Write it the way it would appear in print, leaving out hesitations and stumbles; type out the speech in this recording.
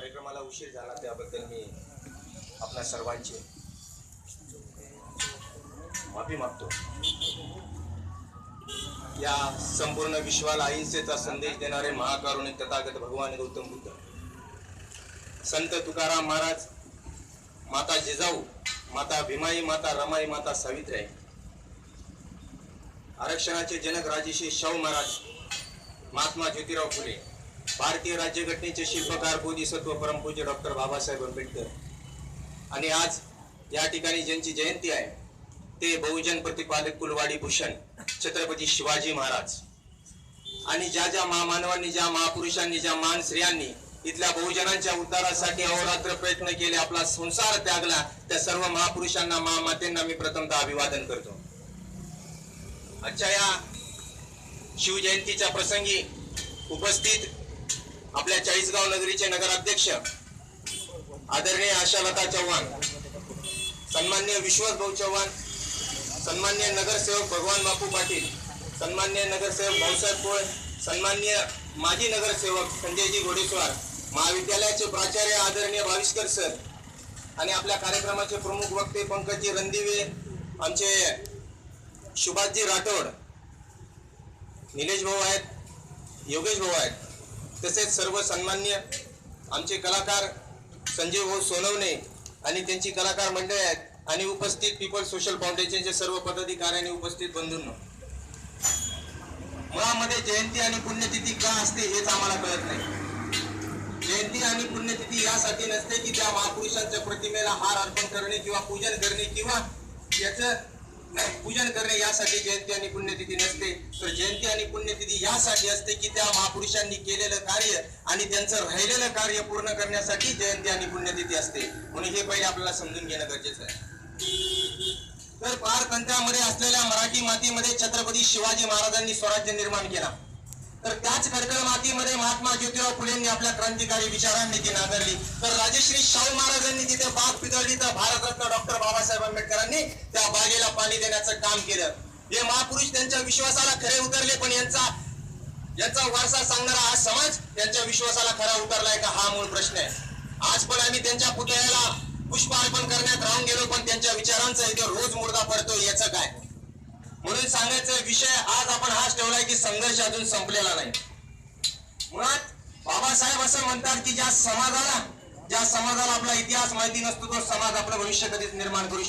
कार्यक्रमाला उशीर झाला त्याबद्दल मी आपल्या सर्वांची माफी मागतो। या संपूर्ण विश्वाला अहिंसेचा संदेश देणारे महाकारुणिक तथागत भगवान गौतम बुद्ध, संत तुकाराम महाराज, माता जिजाऊ, माता भीमाई, माता रमाई, माता सावित्रीबाई, आरक्षणाचे जनक राजर्षी शाहू महाराज, महात्मा ज्योतिराव फुले, भारतीय राज्यघटनेचे शिल्पकार बोधिसत्व परमपूज्य डॉक्टर बाबासाहेब आंबेडकर, आणि आज या ठिकाणी ज्यांची जयंती आहे ते बहुजन प्रतिपादक कुलवाडी भूषण छत्रपती शिवाजी महाराज, आणि ज्या ज्या महामानवांनी, ज्या महापुरुषांनी, ज्या मान स्त्रियांनी इथल्या बहुजनांच्या उद्धारासाठी अहोरात्र प्रयत्न केले, आपला संसार त्यागला, त्या सर्व महापुरुषांना, महामातेंना मी प्रथमतः अभिवादन करतो। आजच्या या शिवजयंतीच्या प्रसंगी उपस्थित आपल्या चाळीसगाव नगरीचे नगराध्यक्ष आदरणीय आशालता चव्हाण, सन्माननीय विश्वास भाऊ चव्हाण, सन्माननीय नगरसेवक भगवान बापू पाटील, सन्माननीय नगरसेवक भाऊसाहेब पोळ, सन्माननीय माजी नगरसेवक संजयजी घोडेस्वार, महाविद्यालयाचे प्राचार्य आदरणीय भाविस्कर सर, आणि आपल्या कार्यक्रमाचे प्रमुख वक्ते पंकजी रणदिवे, आमचे सुभाषजी राठोड, निलेश भाऊ आहेत, योगेश भाऊ आहेत, तसेच सर्व सन्माननीय आमचे कलाकार संजय भाऊ सोनवणे आणि त्यांची कलाकार मंडळी आहेत, आणि उपस्थित पीपल सोशल फाउंडेशनचे सर्व पदाधिकारी आणि उपस्थित बंधूंनो, मुळामध्ये जयंती आणि पुण्यतिथी का असते हेच आम्हाला कळत नाही। जयंती आणि पुण्यतिथी यासाठी नसते की त्या महापुरुषांच्या प्रतिमेला हार अर्पण करणे किंवा पूजन करणे किंवा याचं पूजन करणे यासाठी जयंती आणि पुण्यतिथी नसते, तर जयंती आणि पुण्यतिथी यासाठी असते की त्या महापुरुषांनी केलेलं कार्य आणि त्यांचं राहिलेलं कार्य पूर्ण करण्यासाठी जयंती आणि पुण्यतिथी असते, म्हणून हे पहिले आपल्याला समजून घेणं गरजेचं आहे। तर पार कंठामध्ये असलेल्या मराठी मातीमध्ये छत्रपती शिवाजी महाराजांनी स्वराज्य निर्माण केला, तर त्याच खडकळ मातीमध्ये महात्मा ज्योतिराव फुलेंनी आपल्या क्रांतिकारी विचारांनी ती नांगरली, तर राजश्री शाहू महाराजांनी तिथे बाग पिकळली, तर भारतरत्न डॉक्टर बाबासाहेब आंबेडकरांनी त्या बागेला पाणी देण्याचं काम केलं। हे महापुरुष त्यांच्या विश्वासाला खरे उतरले, पण यांचा वारसा सांगणारा हा समाज त्यांच्या विश्वासाला खरा उतरलाय का, हा मूळ प्रश्न आहे। आज पण आम्ही त्यांच्या पुतळ्याला पुष्प अर्पण करण्यात राहून गेलो, पण त्यांच्या विचारांचा इथे रोज मुर्दा पडतो, याचं काय? म्हणून सांगायचा विषय आज आपण हाच ठेवलाय की संघर्ष अजून संपलेला नाही। मुळात बाबासाहेब असं म्हणतात की ज्या समाजाला आपला इतिहास माहिती नसतो तो समाज आपलं भविष्य कधीच निर्माण करू